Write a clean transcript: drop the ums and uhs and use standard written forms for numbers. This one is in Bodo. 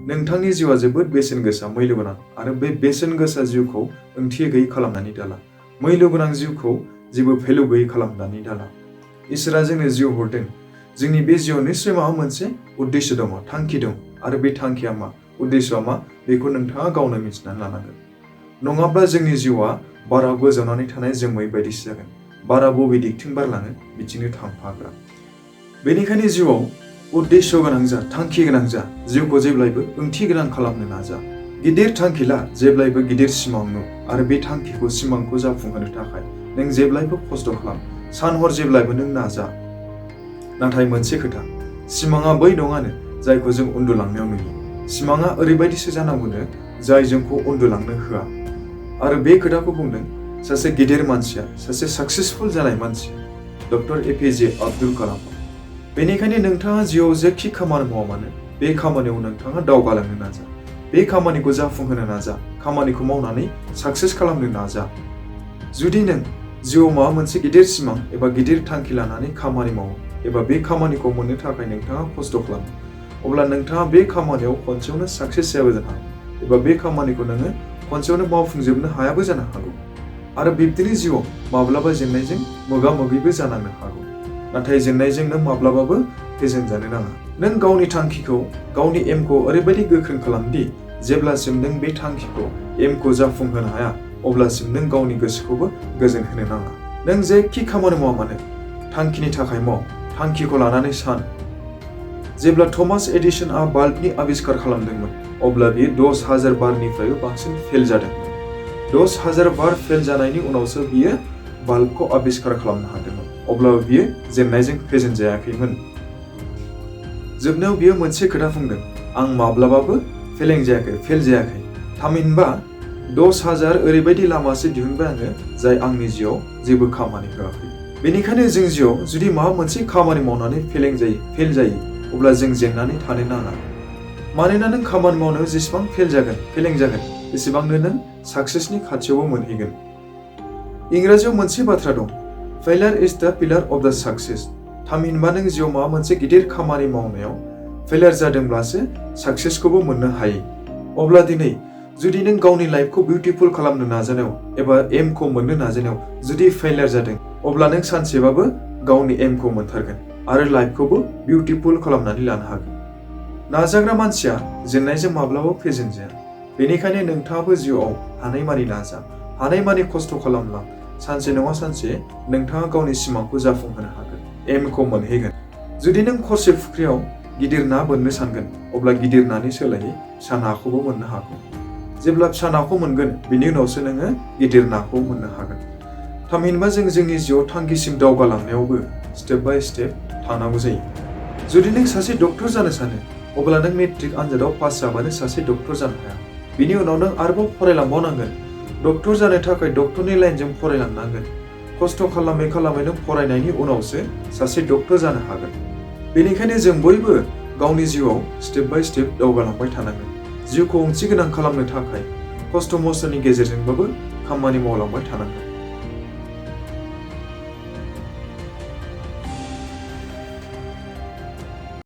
नोंथांनि जिउआ जोबोद बेसेन गोसा मैल' गोनां आरो बे बेसेन गोसा जिउखौ ओंथि गैयै खालामनानै दाला। मैल' गोनां जिउखौ जेबो भेलु गैयै खालामनानै दाला। इसोरा जोंनो जिउ हरदों। जोंनि बे जिउआव निश्चय माबा मोनसे उद्देश्य दङ, थांखि दं आरो बे थांखिया मा, उद्देश्यआ मा बेखौ नोंथाङा गावनो मिथिनानै लानांगोन। नङाब्ला जोंनि जिउआ बाराव गोजावनानै थानाय जोमै बायदिसो जागोन। बारा बबे दिगथिं बारलाङो बिथिंनो थांफाग्रा। बेनिखायनो जिउआव उद्देश्य गोनां जा, थांखि गोनां जा, जिउखौ जेब्लायबो ओंथि गोनां खालामनो नाजा। गिदिर थांखि ला, जेब्लायबो गिदिर सिमां नु आरो बे थांखिखौ सिमांखौ जाफुंहोनो थाखाय नों जेब्लायबो खस्थ' खालाम, सान हर जेब्लायबो नों नाजा। नाथाय मोनसे खोथा, सिमाङा बै नङानो जायखौ जों उन्दुलांनायाव नुयो। सिमाङा ओरैबायदिसो जानांगौनो जाय जोंखौ उन्दुलांनो होआ। आरो बे खोथाखौ बुंदों सासे गिदिर मानसिया, सासे साक्सेसफुल जानाय मानसिया, डक्टर APJ आब्दुल कालाम। बेनिखायनो नोंथाङा जिउआव जेखि खामानि मावा मानो बे खामानियाव नोंथाङा दावगालांनो नाजा। बे खामानिखौ जाफुंहोनो नाजा, खामानिखौ मावनानै साक्सेस खालामनो नाजा। जुदि नों जिउआव माबा मोनसे गिदिर सिमां एबा गिदिर थांखि लानानै खामानि मावो एबा बे खामानिखौ मोननो थाखाय नोंथाङा खस्थ' खालामो, अब्ला नोंथाङा बे खामानियाव खनसेयावनो साक्सेस जायाबो जानो हागौ एबा बे खामानिखौ नोङो खनसेयावनो मावफुंजोबनो हायाबो जानो हागौ। आरो बिब्दिनो जिउआव माब्लाबा जेंनाजों मोगा मोगिबो जानांनो हागौ। नाथाय जेंनाजों नों माब्लाबाबो फेजेनजानो नाङा। नों गावनि थांखिखौ, गावनि एमखौ ओरैबायदि गोख्रों खालामदि जेब्लासिम नों बे थांखिखौ, एमखौ जाफुंहोनो हाया अब्लासिम नों गावनि गोसोखौबो गोजोन होनो नाङा। नों जेखि खामानि मावा मानो थांखिनि थाखाय माव, थांखिखौ लानानै सान। जेब्ला थमास एडिसनआ बाल्बनि आबिष्कार खालामदोंमोन अब्ला बियो 10,000 बारनिफ्रायबो बांसिन फेल जादोंमोन। 10,000 बार फेल जानायनि उनावसो बियो बाल्बखौ आबिष्कार खालामनो हादोंमोन। अब्लाबो बियो जेननायजों फेजेनजायाखैमोन। जोबनायाव बियो मोनसे खोथा बुंदों, आं माब्लाबाबो फेलें जायाखै, फेल जायाखै। थामहिनबा 10,000 ओरैबायदि लामासो दिहुनबाय आङो जाय आंनि जिउआव जेबो खामानि होआखै। बेनिखायनो जों जिउआव जुदि माबा मोनसे खामानि मावनानै फेल जायो अब्ला जों जेननानै थानो नाङा। मानोना नों खामानि मावनायाव जेसेबां फेल जागोन एसेबांनो नों साक्सेसनि खाथियावबो मोनहैगोन। इंराजियाव मोनसे बाथ्रा दं, फेलियर इज द पिलार अफ द सक्सेस। थामहिनबा नों जिउआव माबा मोनसे गिदिर खामानि मावनायाव फेलियर जादोंब्लासो साक्सेसखौबो मोननो हायो। अब्ला दिनै जुदि नों गावनि लाइफखौ बिउटिफुल खालामनो नाजानायाव एबा एमखौ मोननो नाजानायाव जुदि फेलियर जादों अब्ला नों सानसेबाबो गावनि एमखौ मोनथारगोन आरो लाइफखौबो बिउटिफुल खालामनानै लानो हागोन। नाजाग्रा मानसिया जेननायजों माब्लाबाबो फेजेनजाया। बेनिखायनो नोंथाङाबो जिउआव हानायमानि नाजा, हानायमानि खस्थ' खालामलां। सानसे नङा सानसे नोंथाङा गावनि सिमांखौ जाफुंहोनो हागोन, एमखौ मोनहैगोन। जुदि नों खरसे फुख्रियाव गिदिर ना बोननो सानगोन अब्ला गिदिर नानि सोलायै फिसा नाखौबो मोननो हागौ। जेब्ला फिसा नाखौ मोनगोन बिनि उनावसो नोङो गिदिर नाखौ मोननो हागोन। थामहिनबा जों जोंनि जिउआव थांखिसिम दावगालांनायावबो स्टेप बाय स्टेप थांनांगौ जायो। जुदि नों सासे डक्टर जानो सानो अब्ला नों मेट्रिक आनजादाव पास जाबानो सासे डक्टर जानो हाया। बिनि उनाव नों आरोबाव फरायलांबावनांगोन। डक्टर जानो थाखाय डक्टरनि लाइनजों फरायलांनांगोन। खस्थ' खालामै खालामै नों फरायनायनि उनावसो सासे डक्टर जानो हागोन। बेनिखायनो जों बयबो गावनि जिउआव स्टेप बाय स्टेप दावगालांबाय थानांगोन। जिउखौ ओंथि गोनां खालामनो थाखाय खस्थ' मस्थ'नि गेजेरजोंबाबो खामानि मावलांबाय थानांगोन।